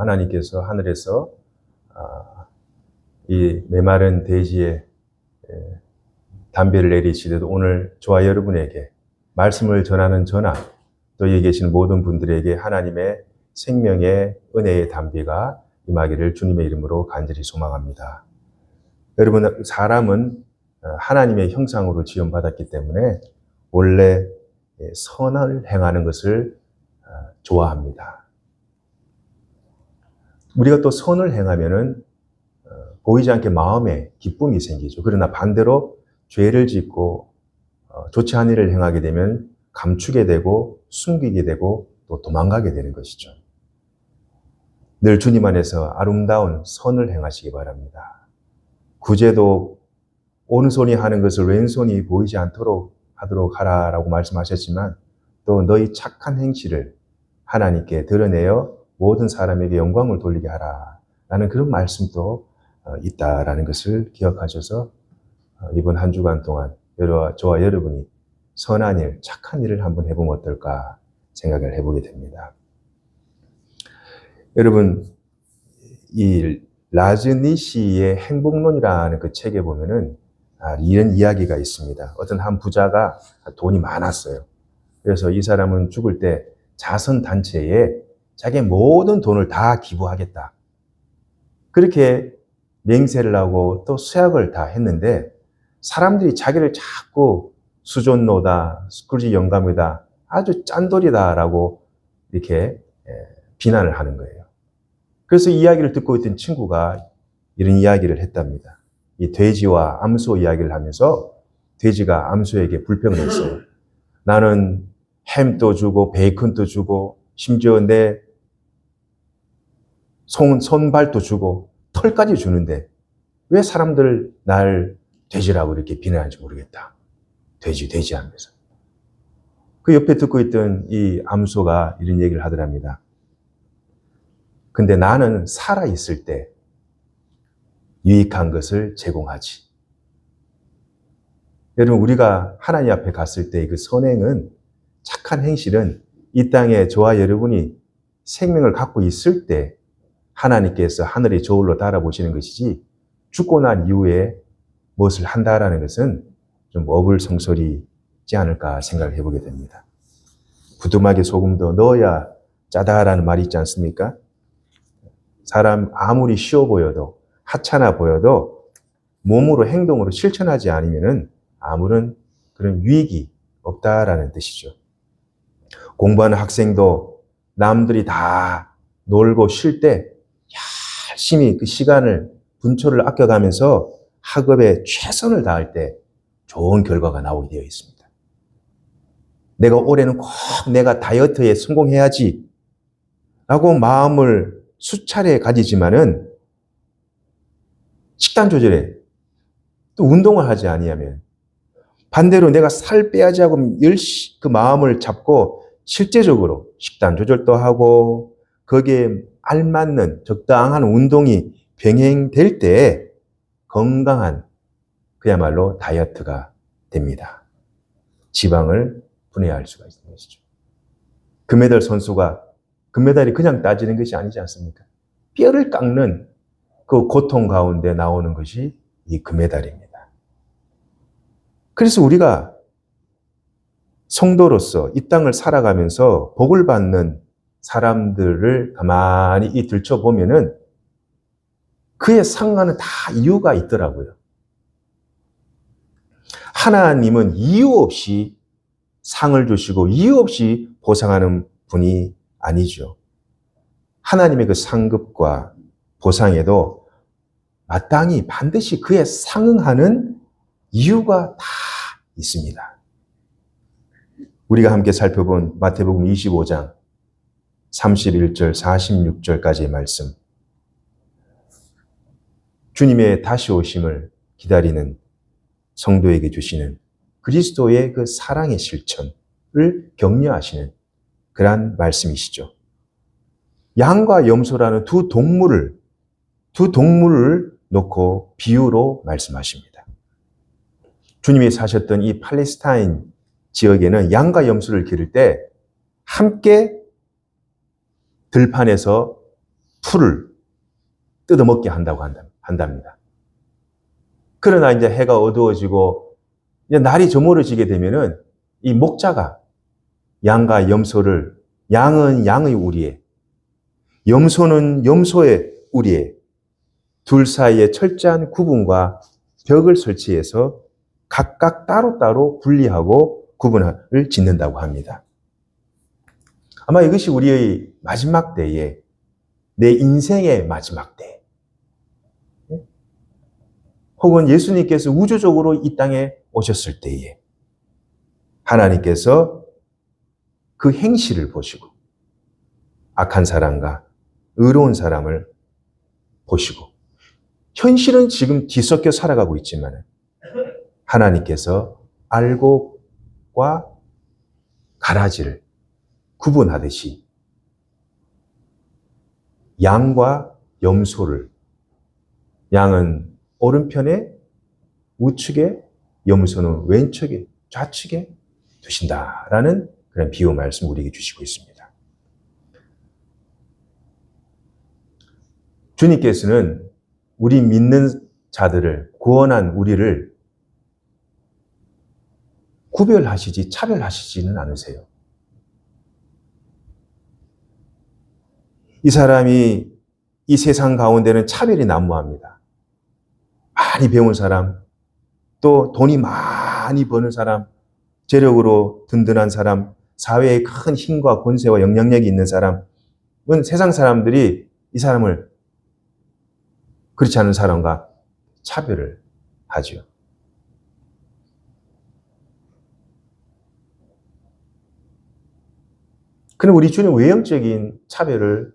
하나님께서 하늘에서 이 메마른 대지에 담배를 내리시듯 오늘 저와 여러분에게 말씀을 전하는 저나 또 여기 계신 모든 분들에게 하나님의 생명의 은혜의 담비가 임하기를 주님의 이름으로 간절히 소망합니다. 여러분, 사람은 하나님의 형상으로 지음받았기 때문에 원래 선을 행하는 것을 좋아합니다. 우리가 또 선을 행하면은 보이지 않게 마음에 기쁨이 생기죠. 그러나 반대로 죄를 짓고 좋지 않은 일을 행하게 되면 감추게 되고 숨기게 되고 또 도망가게 되는 것이죠. 늘 주님 안에서 아름다운 선을 행하시기 바랍니다. 구제도 오른손이 하는 것을 왼손이 보이지 않도록 하도록 하라라고 말씀하셨지만 또 너희 착한 행실을 하나님께 드러내어 모든 사람에게 영광을 돌리게 하라라는 그런 말씀도 있다라는 것을 기억하셔서 이번 한 주간 동안 저와 여러분이 선한 일, 착한 일을 한번 해보면 어떨까 생각을 해보게 됩니다. 여러분, 이 라즈니시의 행복론이라는 그 책에 보면은 이런 이야기가 있습니다. 어떤 한 부자가 돈이 많았어요. 그래서 이 사람은 죽을 때 자선단체에 자기의 모든 돈을 다 기부하겠다. 그렇게 맹세를 하고 또 수약을 다 했는데 사람들이 자기를 자꾸 수존노다, 스크루지 영감이다, 아주 짠돌이다라고 이렇게 비난을 하는 거예요. 그래서 이 이야기를 듣고 있던 친구가 이런 이야기를 했답니다. 이 돼지와 암소 이야기를 하면서 돼지가 암소에게 불평을 했어요. 나는 햄도 주고 베이컨도 주고 심지어 내 손발도 주고 털까지 주는데 왜 사람들 날 돼지라고 이렇게 비난하는지 모르겠다. 돼지 하면서. 그 옆에 듣고 있던 이 암소가 이런 얘기를 하더랍니다. 근데 나는 살아있을 때 유익한 것을 제공하지. 여러분, 우리가 하나님 앞에 갔을 때 그 선행은, 착한 행실은 이 땅에 저와 여러분이 생명을 갖고 있을 때 하나님께서 하늘의 저울로 달아보시는 것이지 죽고 난 이후에 무엇을 한다라는 것은 좀 어불성설이지 않을까 생각을 해보게 됩니다. 부뚜막에 소금도 넣어야 짜다라는 말이 있지 않습니까? 사람 아무리 쉬워 보여도 하찮아 보여도 몸으로 행동으로 실천하지 않으면은 아무런 그런 유익이 없다라는 뜻이죠. 공부하는 학생도 남들이 다 놀고 쉴 때 열심히 그 시간을 분초를 아껴가면서 학업에 최선을 다할 때 좋은 결과가 나오게 되어 있습니다. 내가 올해는 꼭 내가 다이어트에 성공해야지 라고 마음을 수차례 가지지만은 식단 조절에 또 운동을 하지 아니하면 반대로 내가 살 빼야지 하고 그 마음을 잡고 실제적으로 식단 조절도 하고 거기에 알맞는 적당한 운동이 병행될 때 건강한 그야말로 다이어트가 됩니다. 지방을 분해할 수가 있는 것이죠. 금메달 선수가 금메달이 그냥 따지는 것이 아니지 않습니까? 뼈를 깎는 그 고통 가운데 나오는 것이 이 금메달입니다. 그래서 우리가 성도로서 이 땅을 살아가면서 복을 받는 사람들을 가만히 들춰보면은 그의 상관은 다 이유가 있더라고요. 하나님은 이유 없이 상을 주시고 이유 없이 보상하는 분이 아니죠. 하나님의 그 상급과 보상에도 마땅히 반드시 그에 상응하는 이유가 다 있습니다. 우리가 함께 살펴본 마태복음 25장 31절, 46절까지의 말씀. 주님의 다시 오심을 기다리는 성도에게 주시는 그리스도의 그 사랑의 실천을 격려하시는 그러한 말씀이시죠. 양과 염소라는 두 동물을 놓고 비유로 말씀하십니다. 주님이 사셨던 이 팔레스타인 지역에는 양과 염소를 기를 때 함께 들판에서 풀을 뜯어먹게 한다고 한답니다. 그러나 이제 해가 어두워지고 이제 날이 저물어지게 되면은 이 목자가 양과 염소를, 양은 양의 우리에, 염소는 염소의 우리에 둘 사이에 철저한 구분과 벽을 설치해서 각각 따로따로 분리하고 구분을 짓는다고 합니다. 아마 이것이 우리의 마지막 때에, 내 인생의 마지막 때, 혹은 예수님께서 우주적으로 이 땅에 오셨을 때에 하나님께서 그 행실을 보시고 악한 사람과 의로운 사람을 보시고, 현실은 지금 뒤섞여 살아가고 있지만 하나님께서 알곡과 가라지를 구분하듯이 양과 염소를, 양은 오른편에 우측에, 염소는 왼쪽에, 좌측에 두신다라는 그런 비유 말씀 우리에게 주시고 있습니다. 주님께서는 우리 믿는 자들을, 구원한 우리를 구별하시지 차별하시지는 않으세요. 이 사람이 이 세상 가운데는 차별이 난무합니다. 많이 배운 사람, 또 돈이 많이 버는 사람, 재력으로 든든한 사람, 사회에 큰 힘과 권세와 영향력이 있는 사람은 세상 사람들이 이 사람을 그렇지 않은 사람과 차별을 하죠. 그럼 우리 주는 외형적인 차별을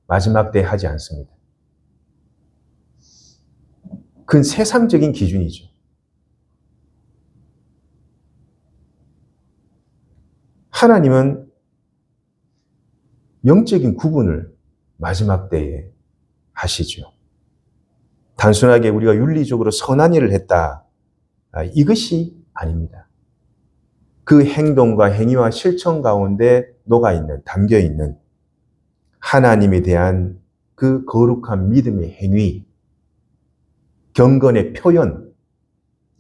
마지막 때 하지 않습니다. 그건 세상적인 기준이죠. 하나님은 영적인 구분을 마지막 때에 하시죠. 단순하게 우리가 윤리적으로 선한 일을 했다, 이것이 아닙니다. 그 행동과 행위와 실천 가운데 녹아있는, 담겨있는 하나님에 대한 그 거룩한 믿음의 행위, 경건의 표현,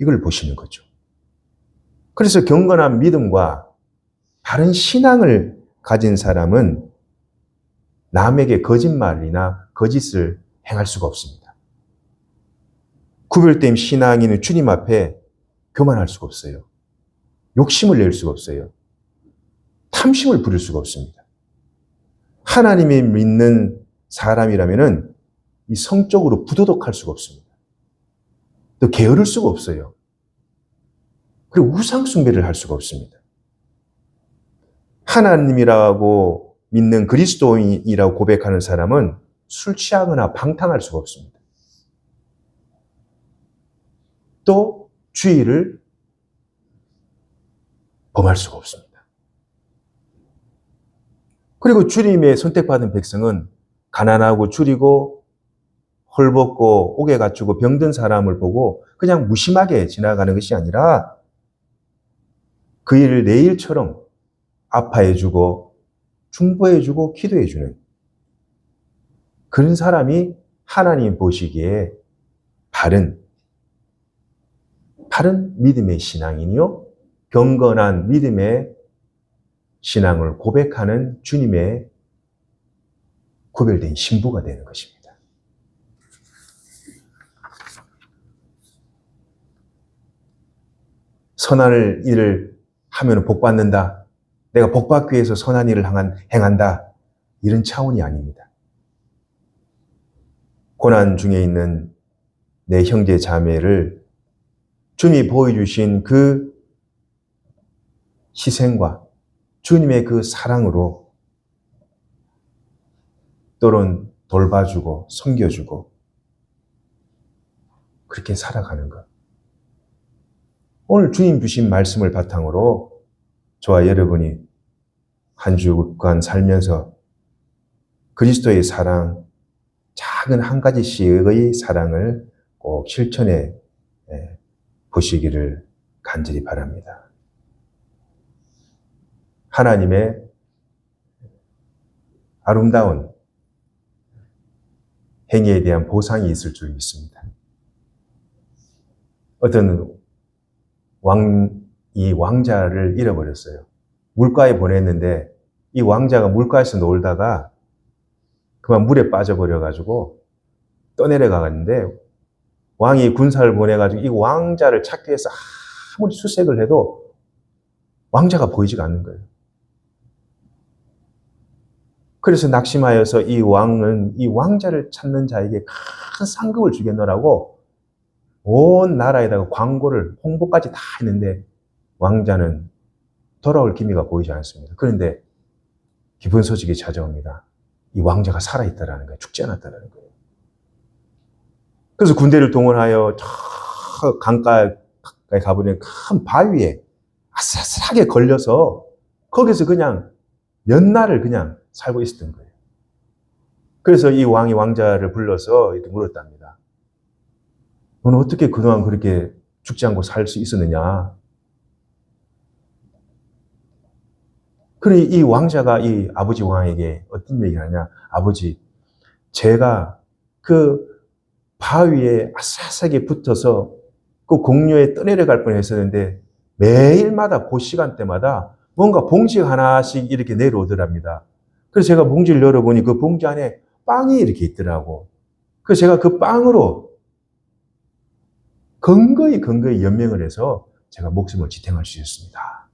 이걸 보시는 거죠. 그래서 경건한 믿음과 바른 신앙을 가진 사람은 남에게 거짓말이나 거짓을 행할 수가 없습니다. 구별된 신앙인은 주님 앞에 교만할 수가 없어요. 욕심을 낼 수가 없어요. 탐심을 부릴 수가 없습니다. 하나님이 믿는 사람이라면은 이 성적으로 부도덕할 수가 없습니다. 또 게으를 수가 없어요. 그리고 우상 숭배를 할 수가 없습니다. 하나님이라고 믿는 그리스도인이라고 고백하는 사람은 술 취하거나 방탕할 수가 없습니다. 또 주의를 범할 수가 없습니다. 그리고 주님의 선택받은 백성은 가난하고 줄이고 헐벗고 옥에 갇히고 병든 사람을 보고 그냥 무심하게 지나가는 것이 아니라 그 일을 내 일처럼 아파해주고 중보해주고 기도해주는 그런 사람이 하나님 보시기에 바른 믿음의 신앙이요, 경건한 믿음의 신앙을 고백하는 주님의 구별된 신부가 되는 것입니다. 선한 일을 하면 복받는다, 내가 복받기 위해서 선한 일을 행한다, 이런 차원이 아닙니다. 고난 중에 있는 내 형제 자매를 주님이 보여주신 그 희생과 주님의 그 사랑으로 또는 돌봐주고 섬겨주고 그렇게 살아가는 것. 오늘 주님 주신 말씀을 바탕으로 저와 여러분이 한 주간 살면서 그리스도의 사랑, 작은 한 가지씩의 사랑을 꼭 실천해 보시기를 간절히 바랍니다. 하나님의 아름다운 행위에 대한 보상이 있을 줄 믿습니다. 어떤 이 왕자를 잃어버렸어요. 물가에 보냈는데 이 왕자가 물가에서 놀다가 그만 물에 빠져버려가지고 떠내려가는데 왕이 군사를 보내가지고 이 왕자를 찾기 위해서 아무리 수색을 해도 왕자가 보이지가 않는 거예요. 그래서 낙심하여서 이 왕은 이 왕자를 찾는 자에게 큰 상급을 주겠노라고 온 나라에다가 광고를, 홍보까지 다 했는데 왕자는 돌아올 기미가 보이지 않습니다. 그런데 기쁜 소식이 찾아옵니다. 이 왕자가 살아있다라는 거예요. 죽지 않았다라는 거예요. 그래서 군대를 동원하여 저 강가에 가보니 큰 바위에 아슬아슬하게 걸려서 거기서 그냥 몇 날을 그냥 살고 있었던 거예요. 그래서 이 왕이 왕자를 불러서 이렇게 물었답니다. 너는 어떻게 그동안 그렇게 죽지 않고 살 수 있었느냐? 그래, 이 왕자가 이 아버지 왕에게 어떤 얘기를 하냐? 아버지, 제가 그 바위에 아슬아슬하게 붙어서 그 공류에 떠내려갈 뻔했었는데 매일마다 그 시간대마다 뭔가 봉지 하나씩 이렇게 내려오더랍니다. 그래서 제가 봉지를 열어보니 그 봉지 안에 빵이 이렇게 있더라고. 그래서 제가 그 빵으로 근거이 연명을 해서 제가 목숨을 지탱할 수 있었습니다.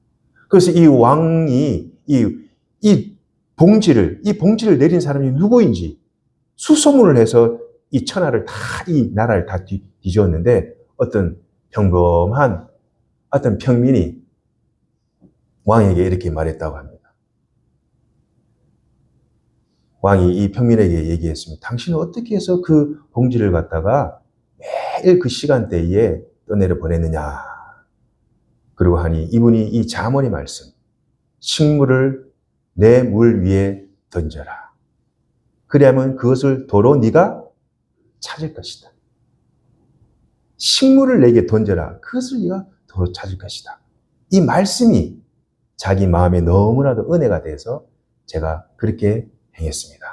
그래서 이 왕이 이 봉지를 내린 사람이 누구인지 수소문을 해서 이 천하를 다, 이 나라를 다 뒤집었는데 어떤 평범한 어떤 평민이 왕에게 이렇게 말했다고 합니다. 왕이 이 평민에게 얘기했습니다. 당신은 어떻게 해서 그 봉지를 갖다가 매일 그 시간대에 떠내려 보냈느냐. 그리고 하니 이분이 이 잠언의 말씀, 식물을 내 물 위에 던져라. 그래야면 그것을 도로 네가 찾을 것이다. 식물을 내게 던져라. 그것을 네가 도로 찾을 것이다. 이 말씀이 자기 마음에 너무나도 은혜가 돼서 제가 그렇게 행했습니다.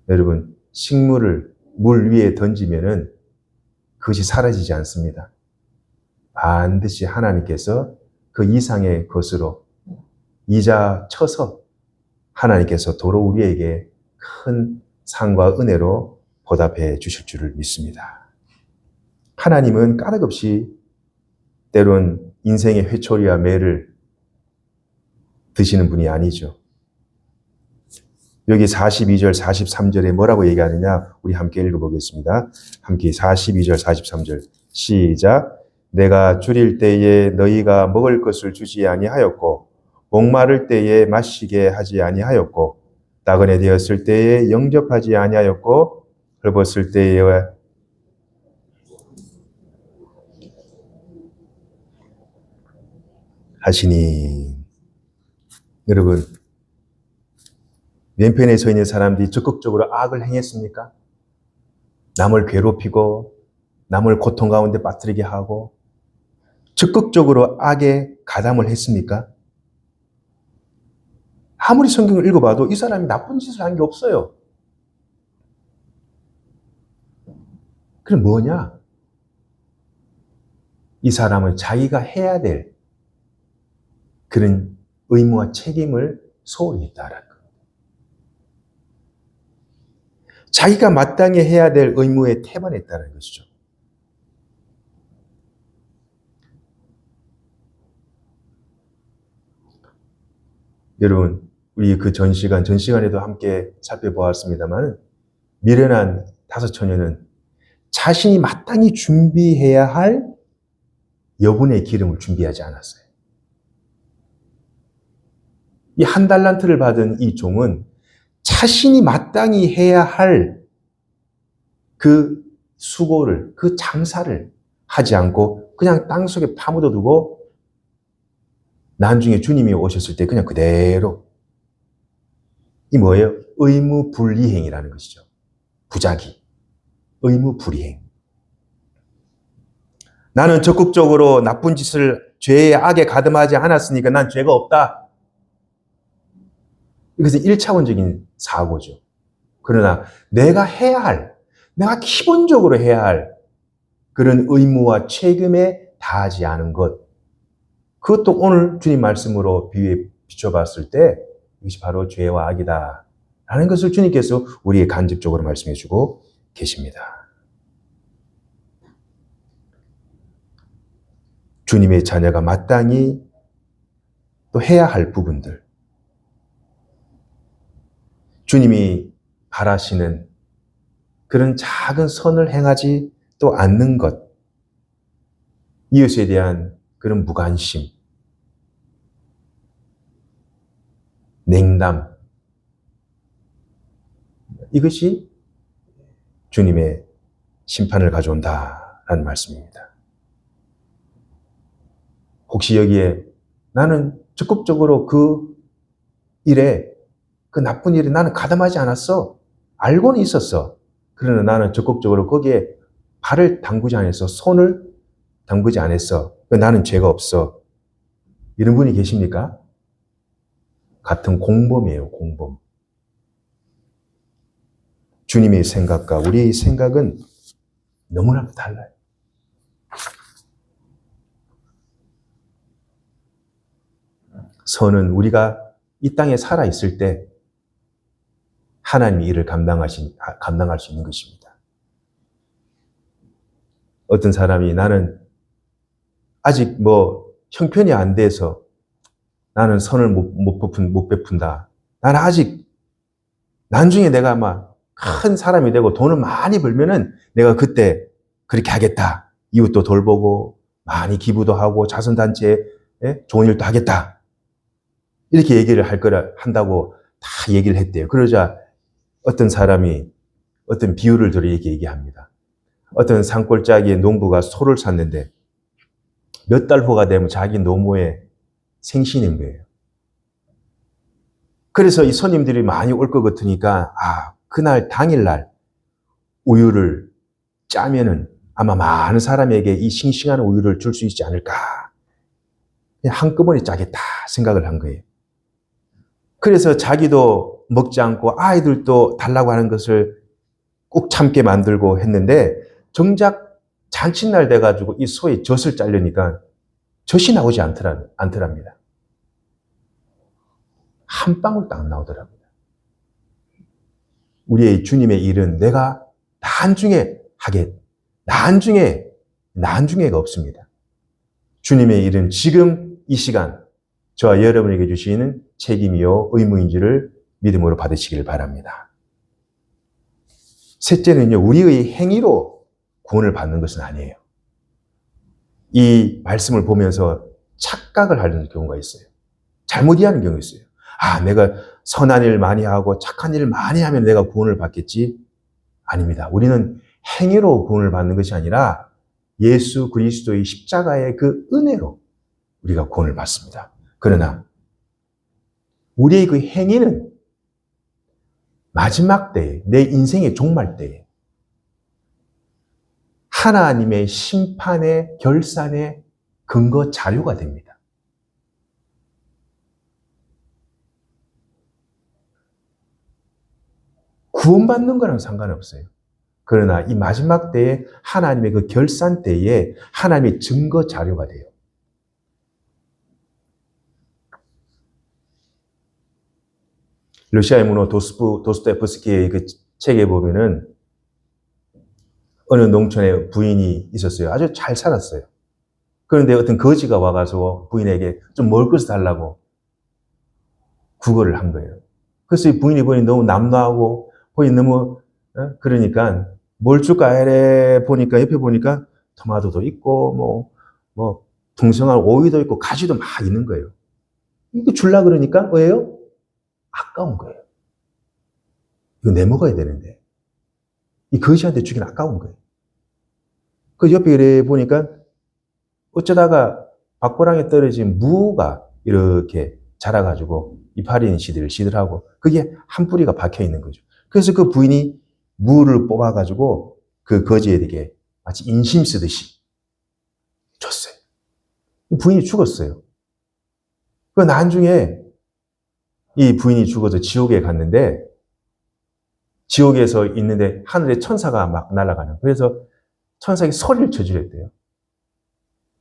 여러분, 식물을 물 위에 던지면은 그것이 사라지지 않습니다. 반드시 하나님께서 그 이상의 것으로 이자 쳐서 하나님께서 도로 우리에게 큰 상과 은혜로 보답해 주실 줄을 믿습니다. 하나님은 까닭없이 때론 인생의 회초리와 매를 드시는 분이 아니죠. 여기 42절, 43절에 뭐라고 얘기하느냐? 우리 함께 읽어보겠습니다. 함께 42절, 43절 시작. 내가 줄일 때에 너희가 먹을 것을 주지 아니하였고 목마를 때에 마시게 하지 아니하였고 나그네 되었을 때에 영접하지 아니하였고 헐벗을 때에 하시니. 여러분, 왼편에 서 있는 사람들이 적극적으로 악을 행했습니까? 남을 괴롭히고 남을 고통 가운데 빠뜨리게 하고 적극적으로 악에 가담을 했습니까? 아무리 성경을 읽어봐도 이 사람이 나쁜 짓을 한 게 없어요. 그럼 뭐냐? 이 사람은 자기가 해야 될 그런 의무와 책임을 소홀히 했다라는 겁니다. 자기가 마땅히 해야 될 의무에 태반했다는 것이죠. 여러분, 우리 그 전시간에도 함께 살펴보았습니다만 미련한 다섯 처녀는 자신이 마땅히 준비해야 할 여분의 기름을 준비하지 않았어요. 이 한 달란트를 받은 이 종은 자신이 마땅히 해야 할 그 수고를, 그 장사를 하지 않고 그냥 땅속에 파묻어 두고 나중에 주님이 오셨을 때 그냥 그대로 이 뭐예요? 의무불이행이라는 것이죠. 부작위, 의무불이행. 나는 적극적으로 나쁜 짓을 죄의 악에 가담하지 않았으니까 난 죄가 없다. 이것은 1차원적인 사고죠. 그러나 내가 기본적으로 해야 할 그런 의무와 책임에 다하지 않은 것, 그것도 오늘 주님 말씀으로 비춰봤을 때 이것이 바로 죄와 악이다 라는 것을 주님께서 우리에게 간접적으로 말씀해 주고 계십니다. 주님의 자녀가 마땅히 또 해야 할 부분들, 주님이 바라시는 그런 작은 선을 행하지 또 않는 것, 이웃에 대한 그런 무관심, 냉담, 이것이 주님의 심판을 가져온다라는 말씀입니다. 혹시 여기에 나는 적극적으로 그 나쁜 일에 나는 가담하지 않았어. 알고는 있었어. 그러나 나는 적극적으로 거기에 발을 담그지 않았어. 손을 담그지 않았어. 나는 죄가 없어. 이런 분이 계십니까? 같은 공범이에요, 공범. 주님의 생각과 우리의 생각은 너무나 달라요. 선은 우리가 이 땅에 살아있을 때 하나님이 이를 감당할 수 있는 것입니다. 어떤 사람이 나는 아직 형편이 안 돼서 나는 선을 못 베푼다. 나는 아직 나중에 내가 아마 큰 사람이 되고 돈을 많이 벌면은 내가 그때 그렇게 하겠다. 이웃도 돌보고 많이 기부도 하고 자선단체에 좋은 일도 하겠다. 이렇게 얘기를 한다고 다 얘기를 했대요. 그러자 어떤 사람이 어떤 비유를 들어 이렇게 얘기합니다. 어떤 산골짜기의 농부가 소를 샀는데 몇 달 후가 되면 자기 노모에 생신인 거예요. 그래서 이 손님들이 많이 올 것 같으니까 그날 당일날 우유를 짜면은 아마 많은 사람에게 이 싱싱한 우유를 줄 수 있지 않을까. 그냥 한꺼번에 짜겠다 생각을 한 거예요. 그래서 자기도 먹지 않고 아이들도 달라고 하는 것을 꼭 참게 만들고 했는데 정작 잔칫날 돼가지고 이 소의 젖을 짜려니까 젖이 나오지 않더랍니다. 한 방울도 안 나오더랍니다. 우리의 주님의 일은 내가 나중에가 없습니다. 주님의 일은 지금 이 시간 저와 여러분에게 주시는 책임이요 의무인지를 믿음으로 받으시길 바랍니다. 셋째는요, 우리의 행위로 구원을 받는 것은 아니에요. 이 말씀을 보면서 착각을 하는 경우가 있어요. 잘못 이해하는 경우가 있어요. 내가 선한 일 많이 하고 착한 일을 많이 하면 내가 구원을 받겠지? 아닙니다. 우리는 행위로 구원을 받는 것이 아니라 예수 그리스도의 십자가의 그 은혜로 우리가 구원을 받습니다. 그러나 우리의 그 행위는 마지막 때에, 내 인생의 종말 때에 하나님의 심판의 결산의 근거 자료가 됩니다. 구원받는 거랑 상관없어요. 그러나 이 마지막 때에 하나님의 그 결산 때에 하나님의 증거 자료가 돼요. 러시아의 문호 도스토옙스키의 그 책에 보면은 어느 농촌에 부인이 있었어요. 아주 잘 살았어요. 그런데 어떤 거지가 와가지고 부인에게 좀 먹을 것을 달라고 구걸을 한 거예요. 그래서 이 부인이 너무 남노하고 부인이 너무 그러니까 뭘 줄까 이래 보니까 옆에 보니까 토마토도 있고 풍성한 오이도 있고 가지도 막 있는 거예요. 이거 줄라 그러니까 왜요? 아까운 거예요. 이거 내 먹어야 되는데 이 거지한테 주기는 아까운 거예요. 그 옆에 이래 보니까 어쩌다가 밭고랑에 떨어진 무가 이렇게 자라가지고 이파리는 시들시들하고 그게 한 뿌리가 박혀 있는 거죠. 그래서 그 부인이 무를 뽑아가지고 그 거지에게 마치 인심 쓰듯이 줬어요. 부인이 죽었어요. 그 나중에 이 부인이 죽어서 지옥에 갔는데 지옥에서 있는데 하늘에 천사가 막 날아가는. 그래서 천사에게 소리를 쳐주랬대요.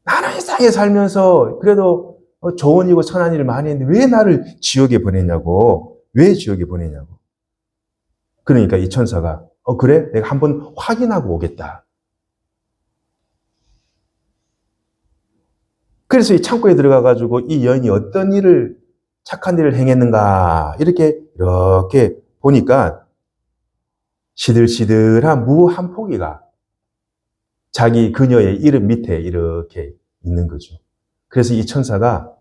나는 이 땅에 살면서 그래도 좋은 일이고 선한 일을 많이 했는데 왜 나를 지옥에 보내냐고. 왜 지옥에 보내냐고. 그러니까 이 천사가 그래? 내가 한번 확인하고 오겠다. 그래서 이 창고에 들어가가지고 이 여인이 어떤 일을, 착한 일을 행했는가, 이렇게 보니까 시들시들한 무 한 포기가 자기 그녀의 이름 밑에 이렇게 있는 거죠. 그래서 이 천사가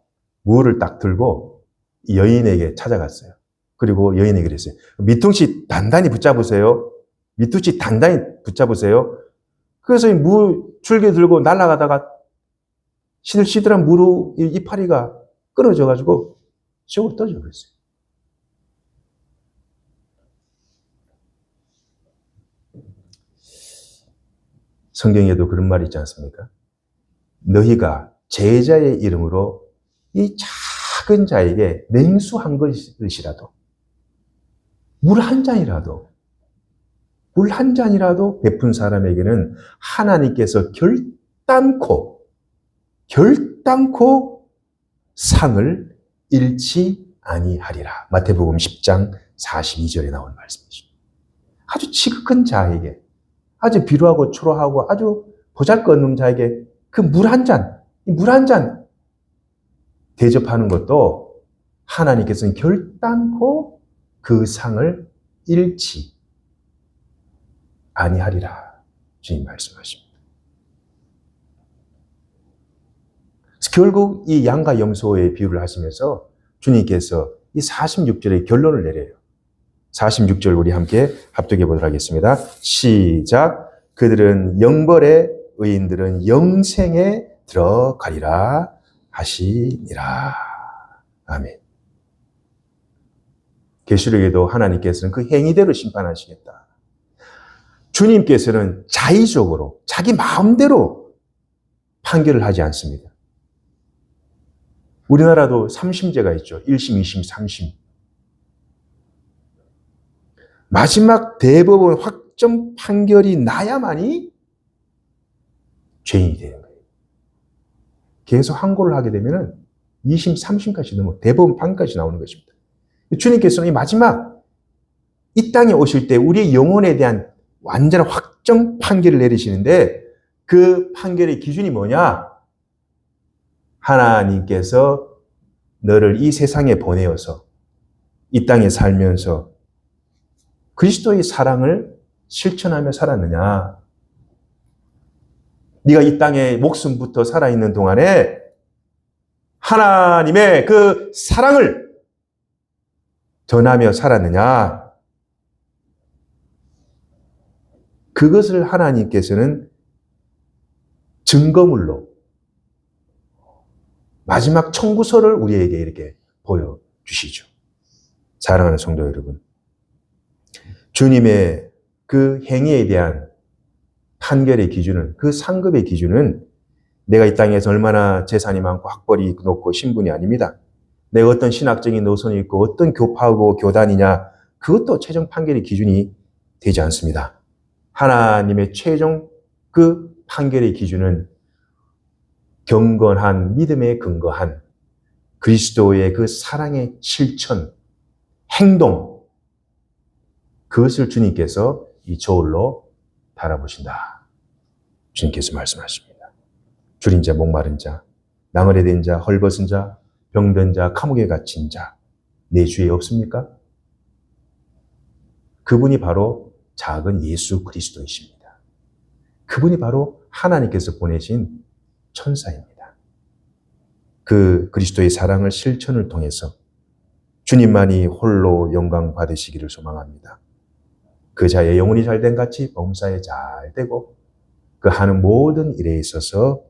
무를 딱 들고 이 여인에게 찾아갔어요. 그리고 여인에게 그랬어요. 밑둥치 단단히 붙잡으세요. 밑둥치 단단히 붙잡으세요. 그래서 이 무 줄기 들고 날아가다가 시들시들한 무로 이파리가 끊어져가지고 지옥으로 떨어져 버렸어요. 성경에도 그런 말이 있지 않습니까? 너희가 제자의 이름으로 이 작은 자에게 냉수 한 그릇이라도, 물 한 잔이라도, 물 한 잔이라도 베푼 사람에게는 하나님께서 결단코 상을 잃지 아니하리라. 마태복음 10장 42절에 나온 말씀이죠. 아주 지극한 자에게, 아주 비루하고 초라하고 아주 보잘것없는 자에게 그 물 한 잔 대접하는 것도 하나님께서는 결단코 그 상을 잃지 아니하리라. 주님 말씀하십니다. 결국 이 양과 염소의 비유를 하시면서 주님께서 이 46절의 결론을 내려요. 46절 우리 함께 합독해 보도록 하겠습니다. 시작. 그들은 영벌에, 의인들은 영생에 들어가리라 하시니라. 아멘. 계시록에도 하나님께서는 그 행위대로 심판하시겠다. 주님께서는 자의적으로 자기 마음대로 판결을 하지 않습니다. 우리나라도 3심제가 있죠. 1심, 2심, 3심. 마지막 대법원 확정 판결이 나야만이 죄인이 되는 거예요. 계속 항고를 하게 되면 2심, 3심까지 넘어 대법원 판까지 나오는 것입니다. 주님께서는 이 마지막 이 땅에 오실 때 우리의 영혼에 대한 완전한 확정 판결을 내리시는데 그 판결의 기준이 뭐냐? 하나님께서 너를 이 세상에 보내어서 이 땅에 살면서 그리스도의 사랑을 실천하며 살았느냐? 네가 이 땅에 목숨부터 살아있는 동안에 하나님의 그 사랑을 전하며 살았느냐? 그것을 하나님께서는 증거물로 마지막 청구서를 우리에게 이렇게 보여주시죠. 사랑하는 성도 여러분, 주님의 그 행위에 대한 판결의 기준은, 그 상급의 기준은 내가 이 땅에서 얼마나 재산이 많고 학벌이 높고 신분이 아닙니다. 내가 어떤 신학적인 노선이 있고 어떤 교파고 교단이냐, 그것도 최종 판결의 기준이 되지 않습니다. 하나님의 최종 그 판결의 기준은 경건한 믿음에 근거한 그리스도의 그 사랑의 실천, 행동, 그것을 주님께서 이 저울로 달아보신다. 주님께서 말씀하십니다. 줄인 자, 목마른 자, 나그네 된 자, 헐벗은 자, 병든 자, 감옥에 갇힌 자, 내 주에 없습니까? 그분이 바로 작은 예수 그리스도이십니다. 그분이 바로 하나님께서 보내신 천사입니다. 그 그리스도의 사랑을 실천을 통해서 주님만이 홀로 영광 받으시기를 소망합니다. 그 자의 영혼이 잘된 같이 범사에 잘 되고 그 하는 모든 일에 있어서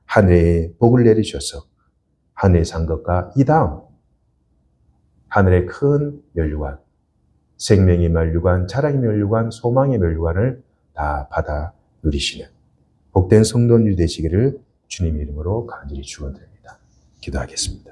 하늘에 복을 내리셔서 하늘의 상급과 이 다음 하늘의 큰 면류관, 생명의 면류관, 자랑의 면류관, 소망의 면류관을 다 받아 누리시는 복된 성도님이 되시기를 주님 이름으로 간절히 축원드립니다. 기도하겠습니다.